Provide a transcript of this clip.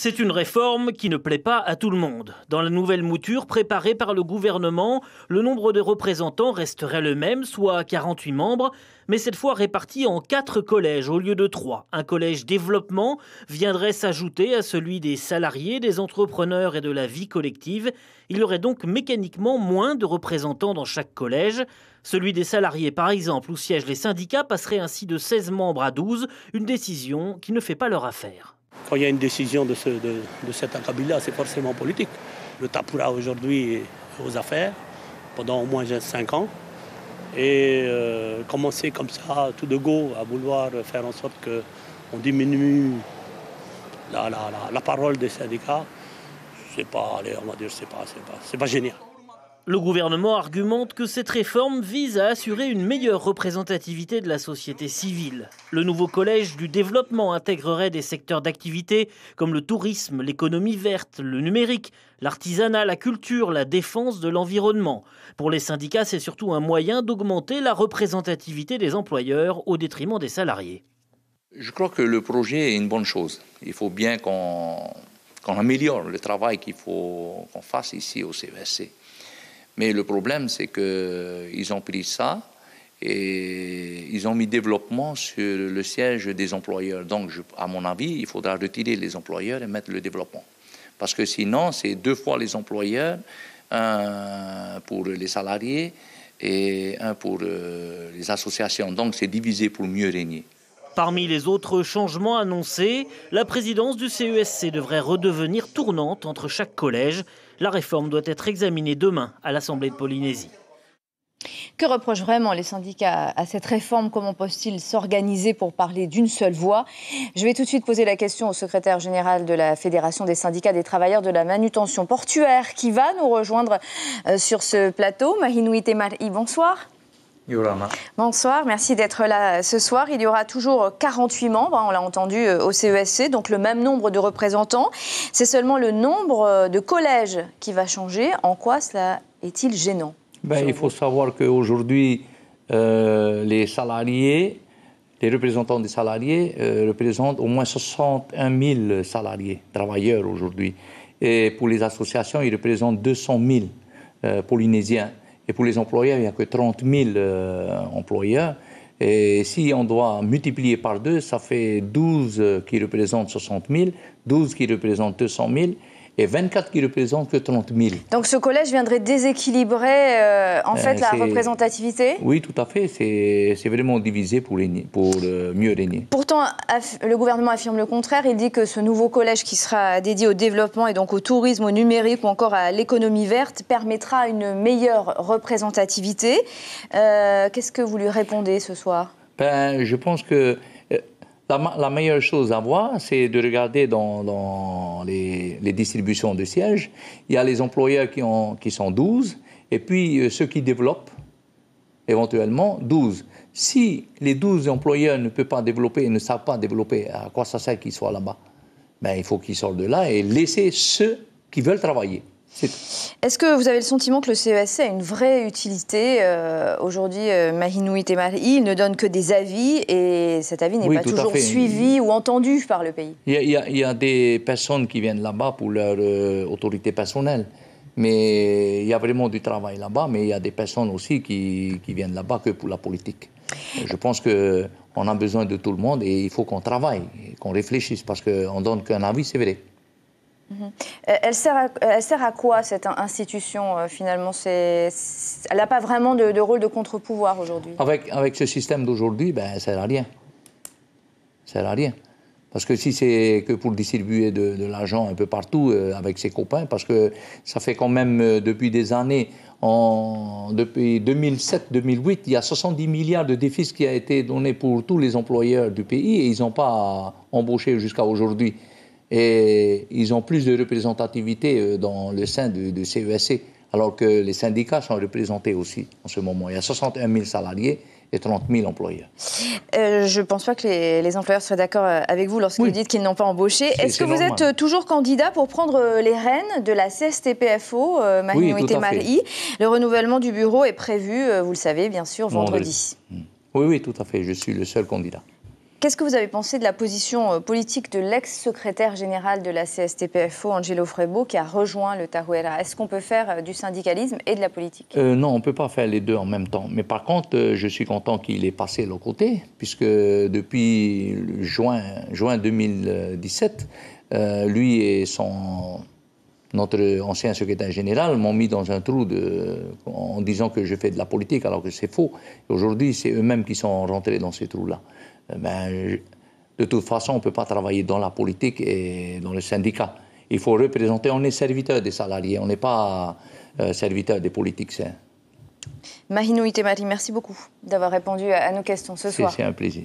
C'est une réforme qui ne plaît pas à tout le monde. Dans la nouvelle mouture préparée par le gouvernement, le nombre de représentants resterait le même, soit 48 membres, mais cette fois répartis en 4 collèges au lieu de 3. Un collège développement viendrait s'ajouter à celui des salariés, des entrepreneurs et de la vie collective. Il y aurait donc mécaniquement moins de représentants dans chaque collège. Celui des salariés, par exemple, où siègent les syndicats, passerait ainsi de 16 membres à 12, une décision qui ne fait pas leur affaire. Quand il y a une décision de cet acabit-là, c'est forcément politique. Le Tapura aujourd'hui est aux affaires pendant au moins 5 ans. Et commencer comme ça, tout de go, à vouloir faire en sorte qu'on diminue la parole des syndicats, c'est pas, allez, on va dire, c'est pas génial. Le gouvernement argumente que cette réforme vise à assurer une meilleure représentativité de la société civile. Le nouveau collège du développement intégrerait des secteurs d'activité comme le tourisme, l'économie verte, le numérique, l'artisanat, la culture, la défense de l'environnement. Pour les syndicats, c'est surtout un moyen d'augmenter la représentativité des employeurs au détriment des salariés. Je crois que le projet est une bonne chose. Il faut bien qu'on améliore le travail qu'il faut qu'on fasse ici au CESC. Mais le problème, c'est qu'ils ont pris ça et ils ont mis développement sur le siège des employeurs. Donc, à mon avis, il faudra retirer les employeurs et mettre le développement. Parce que sinon, c'est 2 fois les employeurs, un pour les salariés et un pour les associations. Donc, c'est divisé pour mieux régner. Parmi les autres changements annoncés, la présidence du CESC devrait redevenir tournante entre chaque collège. La réforme doit être examinée demain à l'Assemblée de Polynésie. Que reprochent vraiment les syndicats à cette réforme? Comment peuvent-ils s'organiser pour parler d'une seule voix? Je vais tout de suite poser la question au secrétaire général de la Fédération des syndicats des travailleurs de la manutention portuaire qui va nous rejoindre sur ce plateau. Mahinou Itemari, bonsoir. Yorama. Bonsoir, merci d'être là ce soir. Il y aura toujours 48 membres, on l'a entendu, au CESC, donc le même nombre de représentants. C'est seulement le nombre de collèges qui va changer. En quoi cela est-il gênant? Il faut savoir qu'aujourd'hui, les salariés, les représentants des salariés représentent au moins 61 000 salariés, travailleurs aujourd'hui. Et pour les associations, ils représentent 200 000 Polynésiens. Et pour les employeurs, il n'y a que 30 000 employeurs. Et si on doit multiplier par 2, ça fait 12 qui représentent 60 000, 12 qui représentent 200 000 et 24 qui représentent que 30 000. Donc ce collège viendrait déséquilibrer en fait la représentativité? Oui, tout à fait. C'est vraiment divisé pour mieux régner. Pourtant, le gouvernement affirme le contraire. Il dit que ce nouveau collège qui sera dédié au développement et donc au tourisme, au numérique ou encore à l'économie verte permettra une meilleure représentativité. Qu'est-ce que vous lui répondez ce soir? Je pense que la meilleure chose à voir, c'est de regarder dans les distributions de sièges. Il y a les employeurs qui sont 12, et puis ceux qui développent, éventuellement, 12. Si les 12 employeurs ne peuvent pas développer et ne savent pas développer, à quoi ça sert qu'ils soient là-bas? Il faut qu'ils sortent de là et laisser ceux qui veulent travailler. Est-ce que vous avez le sentiment que le CESC a une vraie utilité? Aujourd'hui, Mahinou Itemari, il ne donne que des avis et cet avis n'est pas toujours suivi ou entendu par le pays. Il y a des personnes qui viennent là-bas pour leur autorité personnelle. Mais il y a vraiment du travail là-bas, mais il y a des personnes aussi qui viennent là-bas que pour la politique. Je pense qu'on a besoin de tout le monde et il faut qu'on travaille, qu'on réfléchisse, parce qu'on ne donne qu'un avis, c'est vrai. Elle sert à quoi, cette institution, finalement? Elle n'a pas vraiment de rôle de contre-pouvoir aujourd'hui. Avec ce système d'aujourd'hui, ça ne sert à rien. Ça ne sert à rien. Parce que si c'est que pour distribuer de l'argent un peu partout avec ses copains, parce que ça fait quand même depuis des années, depuis 2007-2008, il y a 70 milliards de déficit qui a été donné pour tous les employeurs du pays et ils n'ont pas embauché jusqu'à aujourd'hui. Et ils ont plus de représentativité dans le sein du CESC, alors que les syndicats sont représentés aussi en ce moment. Il y a 61 000 salariés et 30 000 employeurs. Je ne pense pas que les employeurs soient d'accord avec vous lorsque vous dites qu'ils n'ont pas embauché. Est-ce que vous êtes toujours candidat pour prendre les rênes de la CSTPFO, Mahinou Itemari? Le renouvellement du bureau est prévu, vous le savez, bien sûr, vendredi. Oui, tout à fait. Je suis le seul candidat. Qu'est-ce que vous avez pensé de la position politique de l'ex-secrétaire général de la CSTPFO, Angelo Frebo, qui a rejoint le Tahuera? Est-ce qu'on peut faire du syndicalisme et de la politique? Non, on ne peut pas faire les deux en même temps. Mais par contre, je suis content qu'il ait passé de l'autre côté, puisque depuis juin 2017, lui et notre ancien secrétaire général m'ont mis dans un trou en disant que je fais de la politique, alors que c'est faux. Aujourd'hui, c'est eux-mêmes qui sont rentrés dans ces trous-là. De toute façon, on ne peut pas travailler dans la politique et dans le syndicat. Il faut représenter, on est serviteur des salariés, on n'est pas serviteur des politiciens. Mahino Itemari, merci beaucoup d'avoir répondu à nos questions ce soir. C'est un plaisir.